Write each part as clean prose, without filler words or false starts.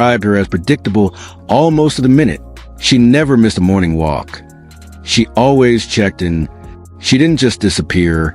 described her as predictable almost to the minute. She never missed a morning walk. She always checked in. She didn't just disappear.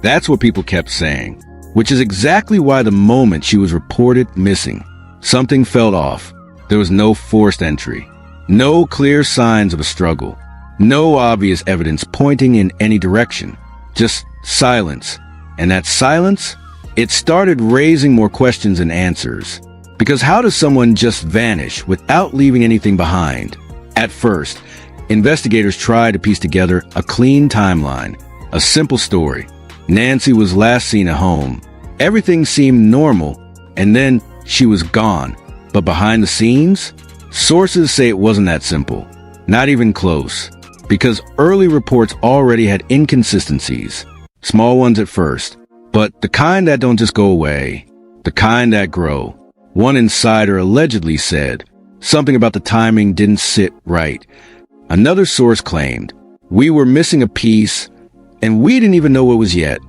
That's what people kept saying, which is exactly why the moment she was reported missing, something felt off. There was no forced entry, no clear signs of a struggle, no obvious evidence pointing in any direction, just silence. And that silence, it started raising more questions than answers. Because how does someone just vanish without leaving anything behind? At first, investigators tried to piece together a clean timeline, a simple story. Nancy was last seen at home. Everything seemed normal, and then she was gone. But behind the scenes, sources say it wasn't that simple. Not even close. Because early reports already had inconsistencies. Small ones at first, but the kind that don't just go away, the kind that grow. One insider allegedly said something about the timing didn't sit right. Another source claimed we were missing a piece and we didn't even know what was yet.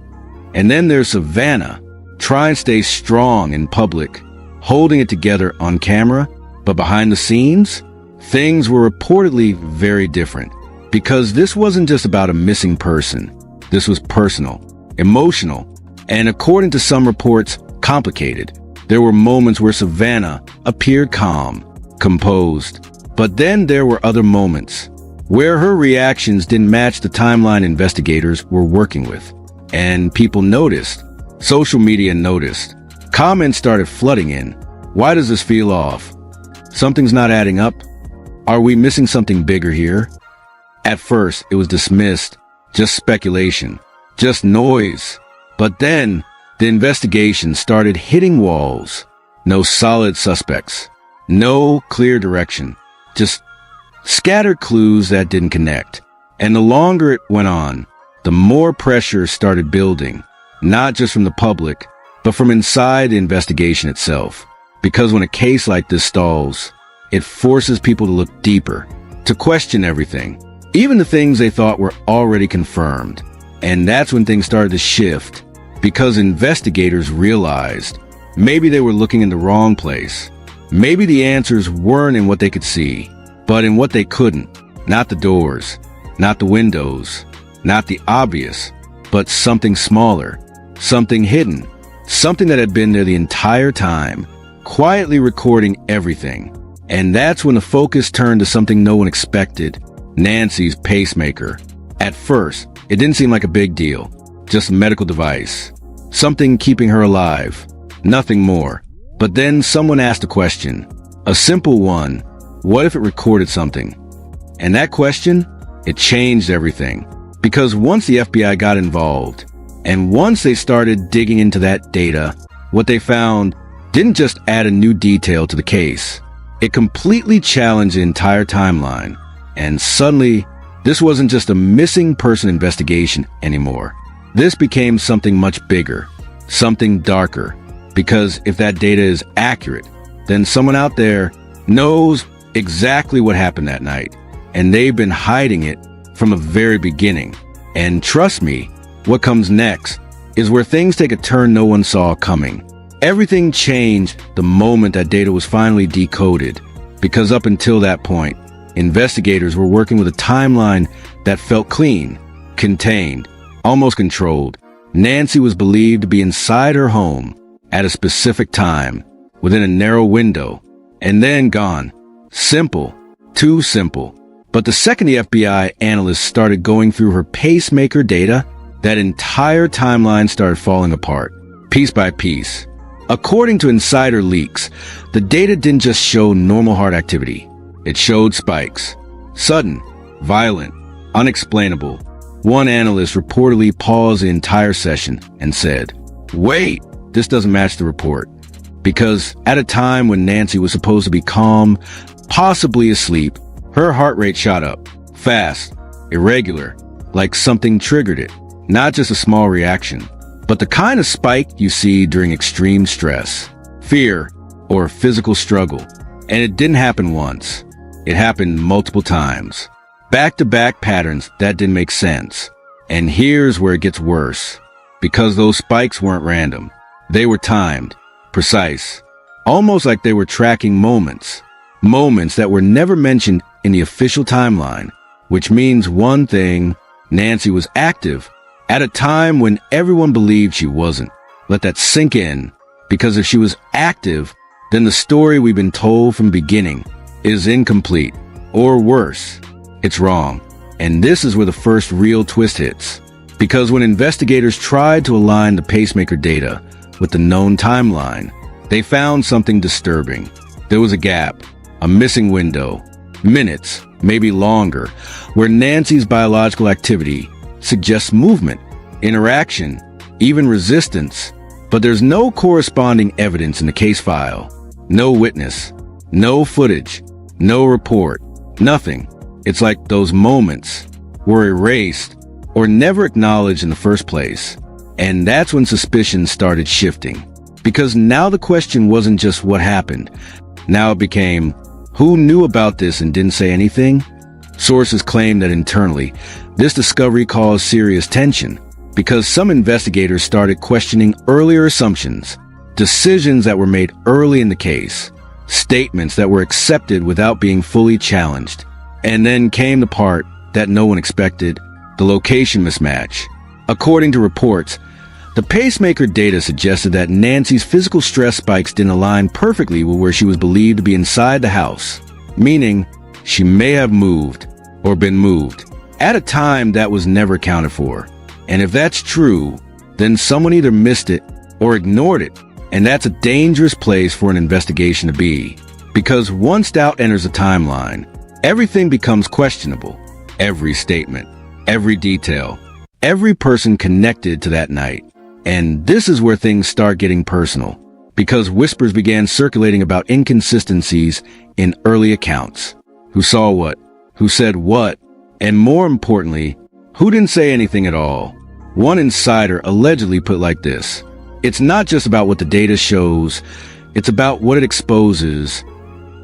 And then there's Savannah, trying to stay strong in public, holding it together on camera, but behind the scenes, things were reportedly very different. Because this wasn't just about a missing person. This was personal, emotional, and according to some reports, complicated. There were moments where Savannah appeared calm, composed, but then there were other moments where her reactions didn't match the timeline investigators were working with. And people noticed. Social media noticed. Comments started flooding in. Why does this feel off? Something's not adding up. Are we missing something bigger here? At first, it was dismissed. Just speculation, just noise. But then, the investigation started hitting walls. No solid suspects, no clear direction, just scattered clues that didn't connect. And the longer it went on, the more pressure started building, not just from the public, but from inside the investigation itself. Because when a case like this stalls, it forces people to look deeper, to question everything. Even the things they thought were already confirmed. And that's when things started to shift, because investigators realized maybe they were looking in the wrong place. Maybe the answers weren't in what they could see, but in what they couldn't. Not the doors, not the windows, not the obvious, but something smaller, something hidden, something that had been there the entire time, quietly recording everything. And that's when the focus turned to something no one expected. Nancy's pacemaker. At first, it didn't seem like a big deal. Just a medical device. Something keeping her alive. Nothing more. But then someone asked a question. A simple one. What if it recorded something? And that question, it changed everything. Because once the FBI got involved, and once they started digging into that data, what they found didn't just add a new detail to the case. It completely challenged the entire timeline. And suddenly, this wasn't just a missing person investigation anymore. This became something much bigger, something darker. Because if that data is accurate, then someone out there knows exactly what happened that night. And they've been hiding it from the very beginning. And trust me, what comes next is where things take a turn no one saw coming. Everything changed the moment that data was finally decoded. Because up until that point, investigators were working with a timeline that felt clean, contained, almost controlled. Nancy was believed to be inside her home at a specific time, within a narrow window, and then gone. Simple. Too simple. But the second the FBI analysts started going through her pacemaker data, that entire timeline started falling apart, piece by piece. According to insider leaks, the data didn't just show normal heart activity. It showed spikes. Sudden, violent, unexplainable. One analyst reportedly paused the entire session and said, "Wait, this doesn't match the report." Because at a time when Nancy was supposed to be calm, possibly asleep, her heart rate shot up. Fast, irregular, like something triggered it. Not just a small reaction, but the kind of spike you see during extreme stress, fear, or physical struggle. And it didn't happen once. It happened multiple times. Back-to-back patterns that didn't make sense. And here's where it gets worse. Because those spikes weren't random. They were timed, precise. almost like they were tracking moments that were never mentioned in the official timeline, which means one thing: Nancy was active at a time when everyone believed she wasn't. Let that sink in, because if she was active, then the story we've been told from the beginning is incomplete, or worse, it's wrong. And this is where the first real twist hits. Because when investigators tried to align the pacemaker data with the known timeline, they found something disturbing. There was a gap, a missing window, minutes, maybe longer, where Nancy's biological activity suggests movement, interaction, even resistance. But there's no corresponding evidence in the case file. No witness, no footage, no report, nothing. It's like those moments were erased or never acknowledged in the first place. And that's when suspicion started shifting. Because now the question wasn't just what happened. Now it became, who knew about this and didn't say anything? Sources claim that internally, this discovery caused serious tension, because some investigators started questioning earlier assumptions, decisions that were made early in the case, statements that were accepted without being fully challenged. And then came the part that no one expected: the location mismatch. According to reports, the pacemaker data suggested that Nancy's physical stress spikes didn't align perfectly with where she was believed to be inside the house, meaning she may have moved or been moved at a time that was never accounted for. And if that's true, then someone either missed it or ignored it, and that's a dangerous place for an investigation to be. Because once doubt enters the timeline, everything becomes questionable. Every statement, every detail, every person connected to that night. And this is where things start getting personal, because whispers began circulating about inconsistencies in early accounts. Who saw what? Who said what? And more importantly, who didn't say anything at all? One insider allegedly put it like this: it's not just about what the data shows, it's about what it exposes.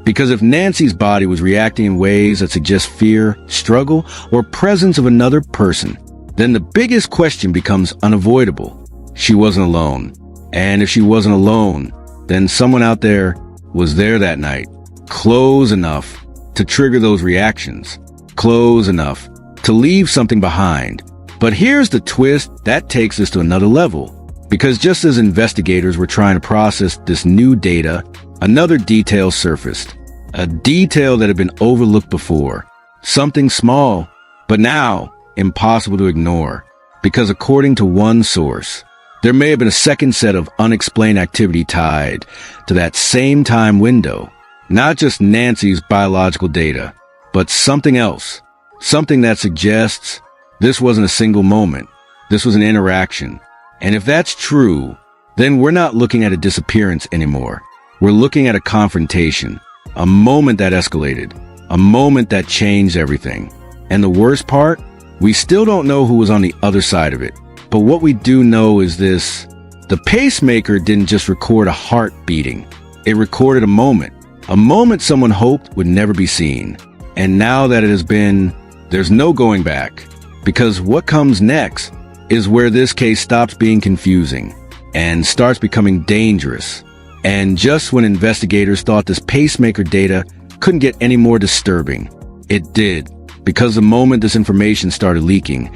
Because if Nancy's body was reacting in ways that suggest fear, struggle, or presence of another person, then the biggest question becomes unavoidable. She wasn't alone. And if she wasn't alone, then someone out there was there that night, close enough to trigger those reactions, close enough to leave something behind. But here's the twist that takes us to another level. Because just as investigators were trying to process this new data, another detail surfaced. A detail that had been overlooked before. Something small, but now impossible to ignore. Because according to one source, there may have been a second set of unexplained activity tied to that same time window. Not just Nancy's biological data, but something else. Something that suggests this wasn't a single moment. This was an interaction. And if that's true, then we're not looking at a disappearance anymore. We're looking at a confrontation, a moment that escalated, a moment that changed everything. And the worst part, we still don't know who was on the other side of it. But what we do know is this: the pacemaker didn't just record a heart beating. It recorded a moment someone hoped would never be seen. And now that it has been, there's no going back. Because what comes next is where this case stops being confusing and starts becoming dangerous. And just when investigators thought this pacemaker data couldn't get any more disturbing, it did. Because the moment this information started leaking,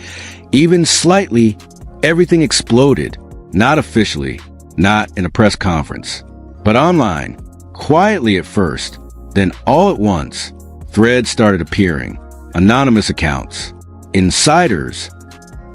even slightly, everything exploded. Not officially, not in a press conference, but online, quietly at first. Then all at once, threads started appearing, anonymous accounts, insiders,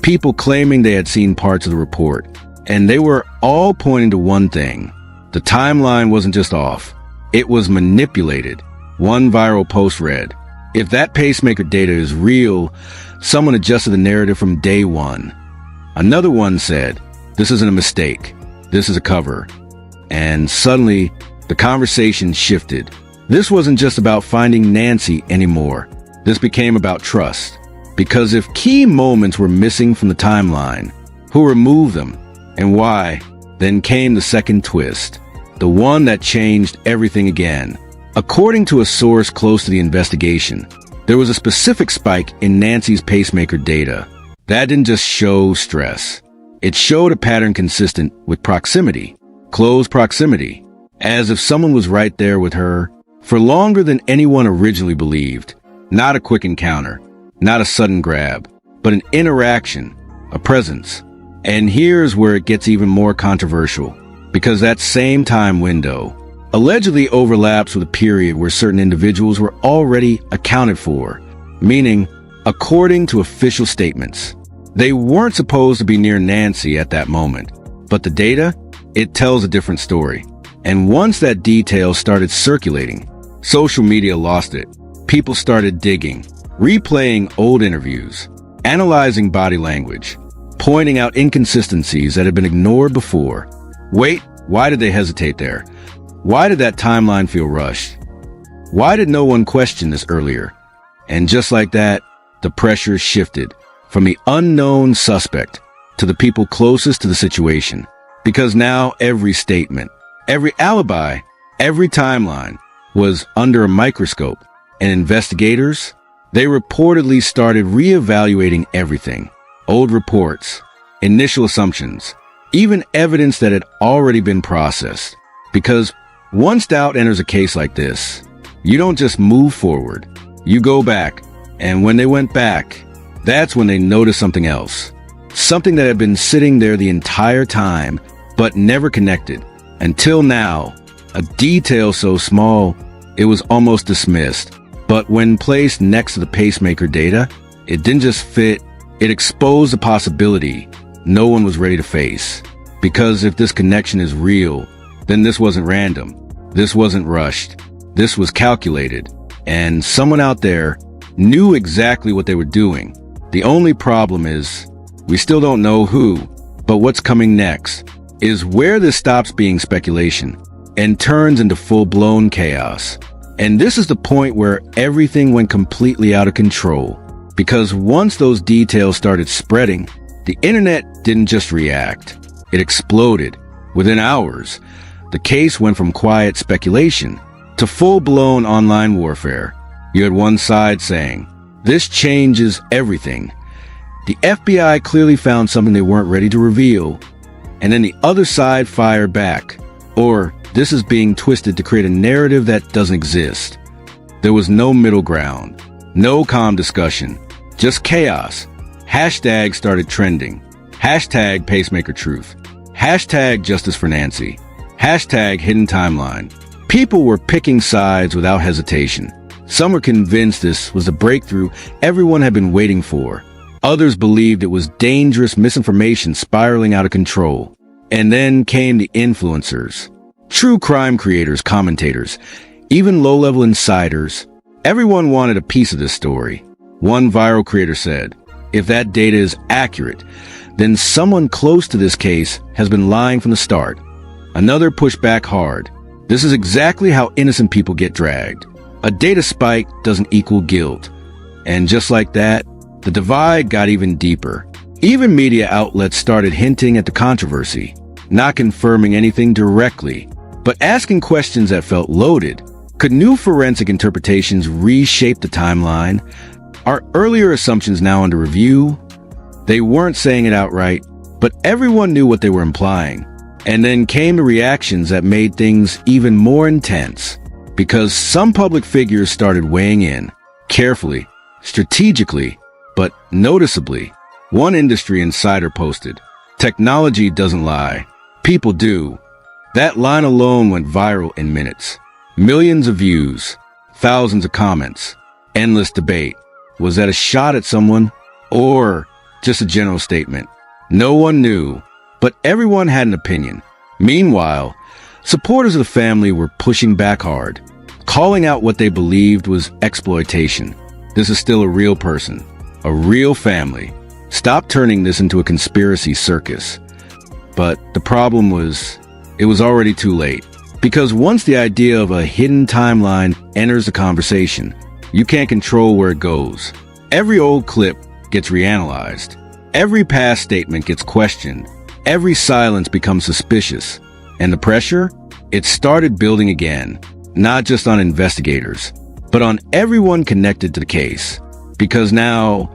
people claiming they had seen parts of the report, and they were all pointing to one thing: the timeline wasn't just off, it was manipulated. One viral post read, "If that pacemaker data is real, someone adjusted the narrative from day one." Another one said, "This isn't a mistake, this is a cover." And suddenly, the conversation shifted. This wasn't just about finding Nancy anymore. This became about trust. Because if key moments were missing from the timeline, who removed them and why? Then came the second twist, the one that changed everything again. According to a source close to the investigation, there was a specific spike in Nancy's pacemaker data. That didn't just show stress. It showed a pattern consistent with proximity, close proximity, as if someone was right there with her for longer than anyone originally believed. Not a quick encounter, not a sudden grab, but an interaction, a presence. And here's where it gets even more controversial, because that same time window allegedly overlaps with a period where certain individuals were already accounted for, meaning, according to official statements, they weren't supposed to be near Nancy at that moment. But the data, it tells a different story. And once that detail started circulating, social media lost it. People started digging, replaying old interviews, analyzing body language, pointing out inconsistencies that had been ignored before. Wait, why did they hesitate there? Why did that timeline feel rushed? Why did no one question this earlier? And just like that, the pressure shifted from the unknown suspect to the people closest to the situation. Because now every statement, every alibi, every timeline was under a microscope, and investigators, they reportedly started reevaluating everything. Old reports, initial assumptions, even evidence that had already been processed. Because once doubt enters a case like this, you don't just move forward, you go back. And when they went back, that's when they noticed something else. Something that had been sitting there the entire time, but never connected. Until now, a detail so small, it was almost dismissed. But when placed next to the pacemaker data, it didn't just fit, it exposed a possibility no one was ready to face. Because if this connection is real, then this wasn't random. This wasn't rushed. This was calculated. And someone out there knew exactly what they were doing. The only problem is, we still don't know who, but what's coming next is where this stops being speculation and turns into full-blown chaos. And this is the point where everything went completely out of control. Because once those details started spreading, the internet didn't just react. It exploded. Within hours, the case went from quiet speculation to full-blown online warfare. You had one side saying, "This changes everything. The FBI clearly found something they weren't ready to reveal." And then the other side fired back. Or, "This is being twisted to create a narrative that doesn't exist." There was no middle ground, no calm discussion, just chaos. Hashtags started trending. Hashtag pacemaker truth. Hashtag justice for Nancy. Hashtag hidden timeline. People were picking sides without hesitation. Some were convinced this was the breakthrough everyone had been waiting for. Others believed it was dangerous misinformation spiraling out of control. And then came the influencers. True crime creators, commentators, even low-level insiders. Everyone wanted a piece of this story. One viral creator said, "If that data is accurate, then someone close to this case has been lying from the start." Another pushed back hard. "This is exactly how innocent people get dragged. A data spike doesn't equal guilt." And just like that, the divide got even deeper. Even media outlets started hinting at the controversy, not confirming anything directly, but asking questions that felt loaded. Could new forensic interpretations reshape the timeline? Are earlier assumptions now under review? They weren't saying it outright, but everyone knew what they were implying. And then came the reactions that made things even more intense, because some public figures started weighing in, carefully, strategically, but noticeably. One industry insider posted, "Technology doesn't lie. People do." That line alone went viral in minutes. Millions of views, thousands of comments, endless debate. Was that a shot at someone, or just a general statement? No one knew, but everyone had an opinion. Meanwhile, supporters of the family were pushing back hard, calling out what they believed was exploitation. This is still a real person, a real family. Stop turning this into a conspiracy circus. But the problem was, it was already too late. Because once the idea of a hidden timeline enters the conversation, you can't control where it goes. Every old clip gets reanalyzed. Every past statement gets questioned. Every silence becomes suspicious. And the pressure? It started building again. Not just on investigators, but on everyone connected to the case. Because now,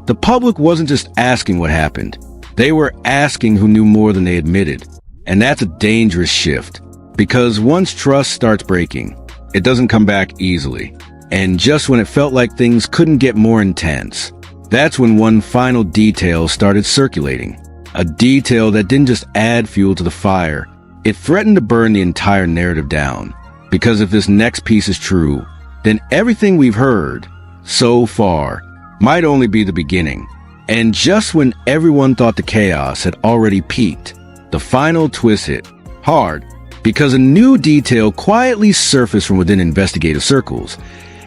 the public wasn't just asking what happened. They were asking who knew more than they admitted. And that's a dangerous shift. Because once trust starts breaking, it doesn't come back easily. And just when it felt like things couldn't get more intense, that's when one final detail started circulating. A detail that didn't just add fuel to the fire, it threatened to burn the entire narrative down. Because if this next piece is true, then everything we've heard so far might only be the beginning. And just when everyone thought the chaos had already peaked, the final twist hit hard, because a new detail quietly surfaced from within investigative circles.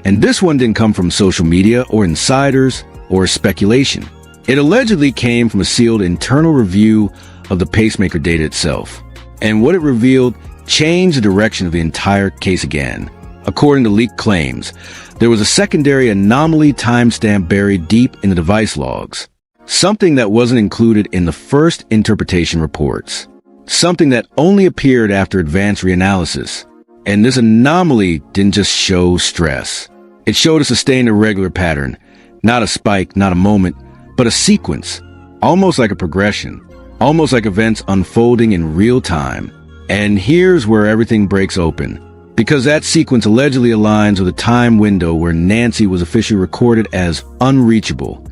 And this one didn't come from social media or insiders or speculation. It allegedly came from a sealed internal review of the pacemaker data itself. And what it revealed changed the direction of the entire case again. According to leaked claims, there was a secondary anomaly timestamp buried deep in the device logs. Something that wasn't included in the first interpretation reports. Something that only appeared after advanced reanalysis. And this anomaly didn't just show stress. It showed a sustained irregular pattern. Not a spike, not a moment, but a sequence. Almost like a progression. Almost like events unfolding in real time. And here's where everything breaks open. Because that sequence allegedly aligns with a time window where Nancy was officially recorded as unreachable.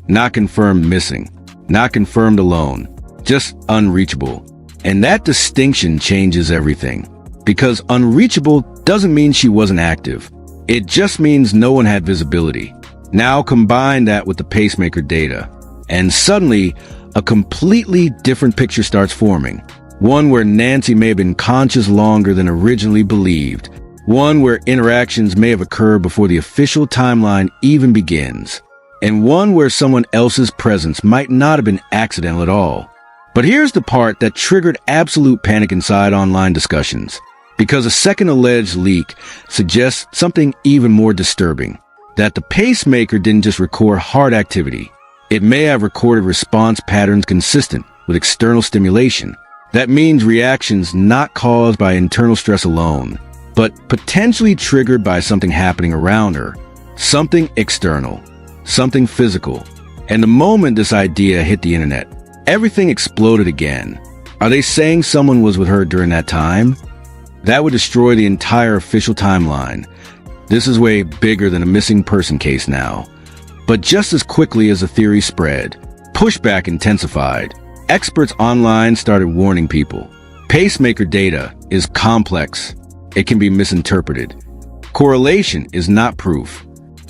Not confirmed missing. Not confirmed alone. Just unreachable. And that distinction changes everything. Because unreachable doesn't mean she wasn't active. It just means no one had visibility. Now combine that with the pacemaker data, and suddenly a completely different picture starts forming. One where Nancy may have been conscious longer than originally believed. One where interactions may have occurred before the official timeline even begins. And one where someone else's presence might not have been accidental at all. But here's the part that triggered absolute panic inside online discussions. Because a second alleged leak suggests something even more disturbing. That the pacemaker didn't just record heart activity. It may have recorded response patterns consistent with external stimulation. That means reactions not caused by internal stress alone, but potentially triggered by something happening around her. Something external. Something physical. And the moment this idea hit the internet, everything exploded again. Are they saying someone was with her during that time? That would destroy the entire official timeline. This is way bigger than a missing person case now. But just as quickly as the theory spread, pushback intensified. Experts online started warning people. Pacemaker data is complex. It can be misinterpreted. Correlation is not proof.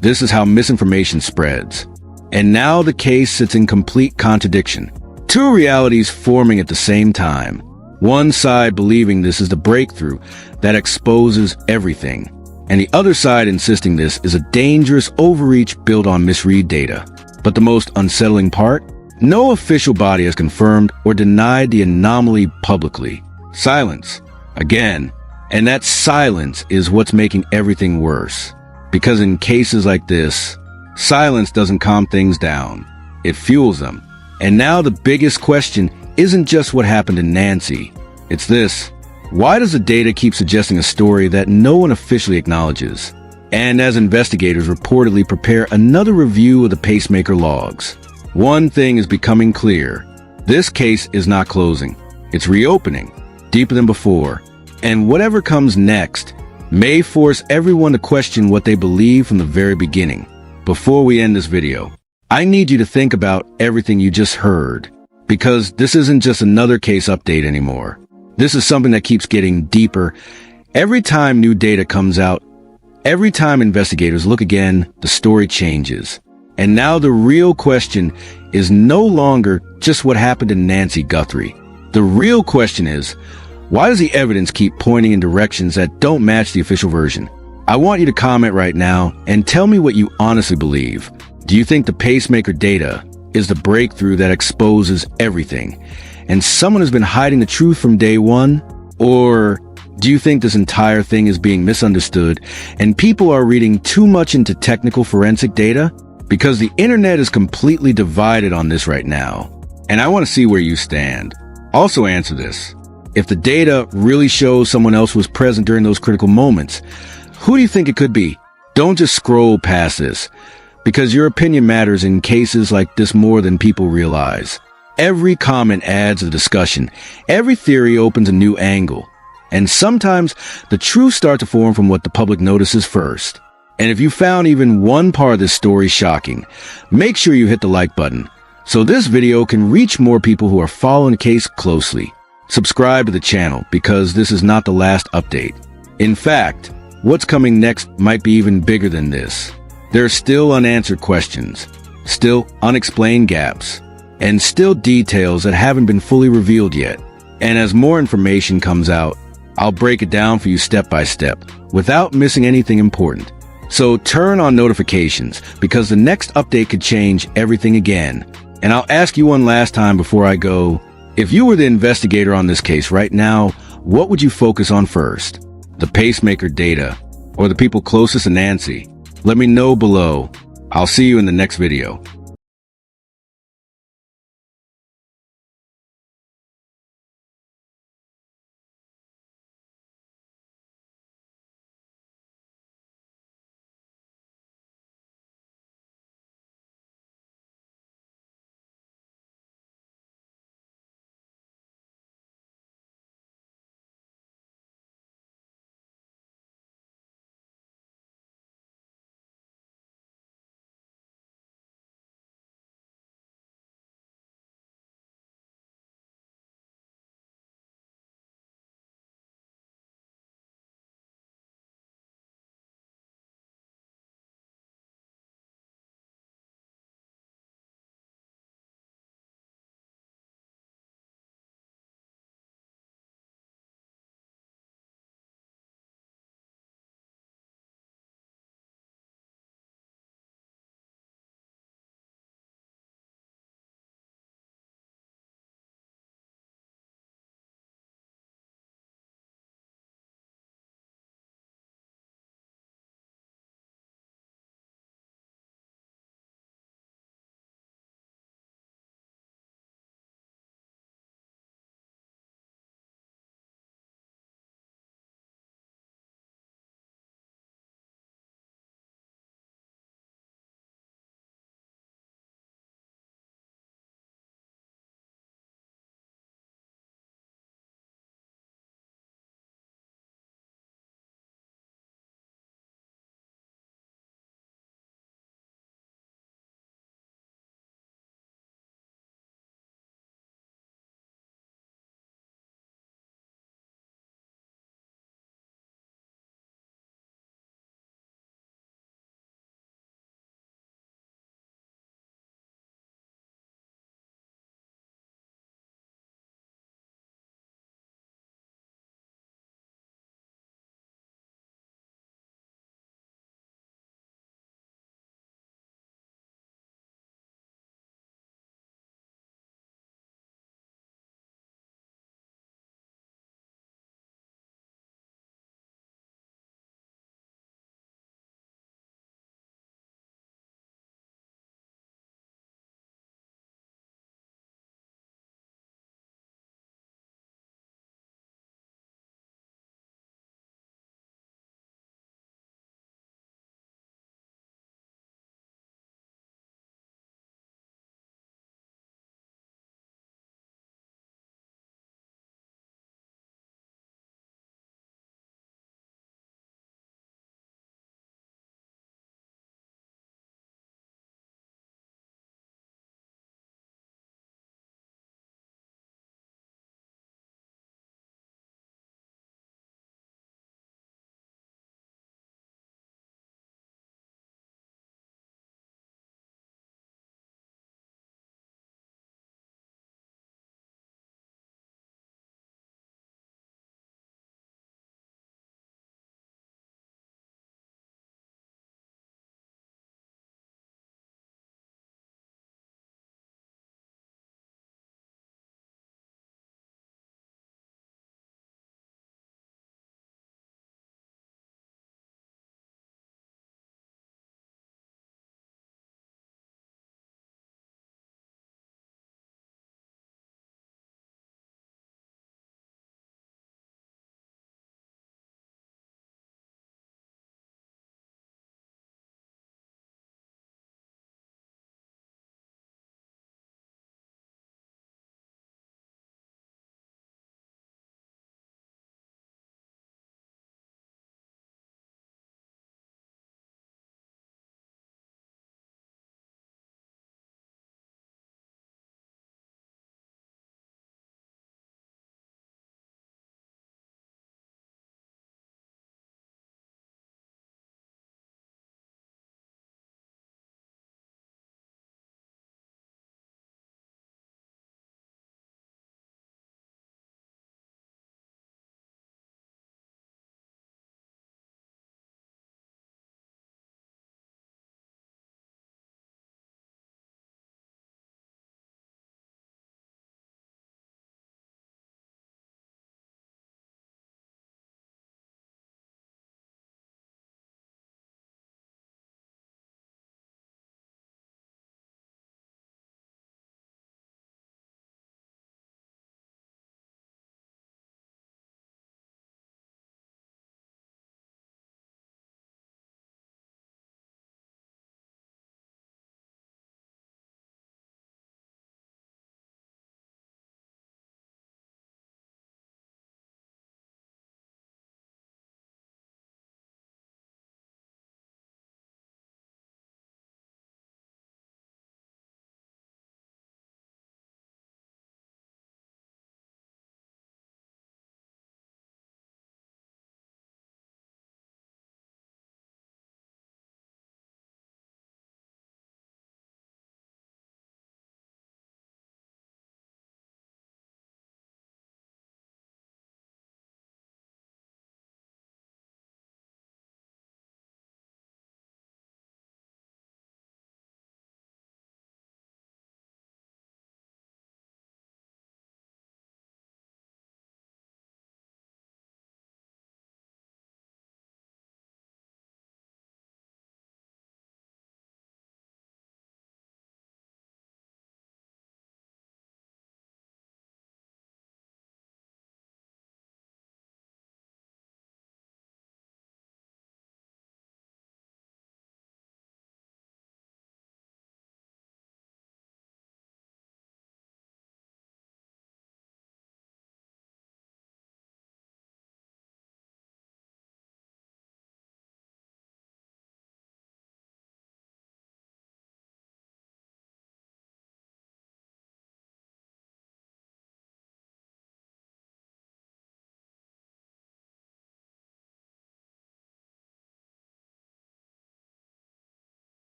This is how misinformation spreads. And now the case sits in complete contradiction. Two realities forming at the same time. One side believing this is the breakthrough that exposes everything, and the other side insisting this is a dangerous overreach built on misread data. But the most unsettling part? No official body has confirmed or denied the anomaly publicly. Silence. Again. And that silence is what's making everything worse. Because in cases like this, silence doesn't calm things down. It fuels them. And now the biggest question isn't just what happened to Nancy. It's this. Why does the data keep suggesting a story that no one officially acknowledges? And as investigators reportedly prepare another review of the pacemaker logs, one thing is becoming clear. This case is not closing. It's reopening, deeper than before. And whatever comes next may force everyone to question what they believe from the very beginning. Before we end this video, I need you to think about everything you just heard. Because this isn't just another case update anymore. This is something that keeps getting deeper. Every time new data comes out, every time investigators look again, the story changes. And now the real question is no longer just what happened to Nancy Guthrie. The real question is, why does the evidence keep pointing in directions that don't match the official version? I want you to comment right now and tell me what you honestly believe. Do you think the pacemaker data is the breakthrough that exposes everything, and someone has been hiding the truth from day one? Or do you think this entire thing is being misunderstood and people are reading too much into technical forensic data? Because the internet is completely divided on this right now, and I want to see where you stand. Also answer this. If the data really shows someone else was present during those critical moments, who do you think it could be? Don't just scroll past this, because your opinion matters in cases like this more than people realize. Every comment adds a discussion. Every theory opens a new angle. And sometimes the truth starts to form from what the public notices first. And if you found even one part of this story shocking, make sure you hit the like button so this video can reach more people who are following the case closely. Subscribe to the channel because this is not the last update. In fact, what's coming next might be even bigger than this. There are still unanswered questions, still unexplained gaps, and still details that haven't been fully revealed yet. And as more information comes out, I'll break it down for you step by step, without missing anything important. So turn on notifications, because the next update could change everything again. And I'll ask you one last time before I go, if you were the investigator on this case right now, what would you focus on first? The pacemaker data, or the people closest to Nancy? Let me know below. I'll see you in the next video.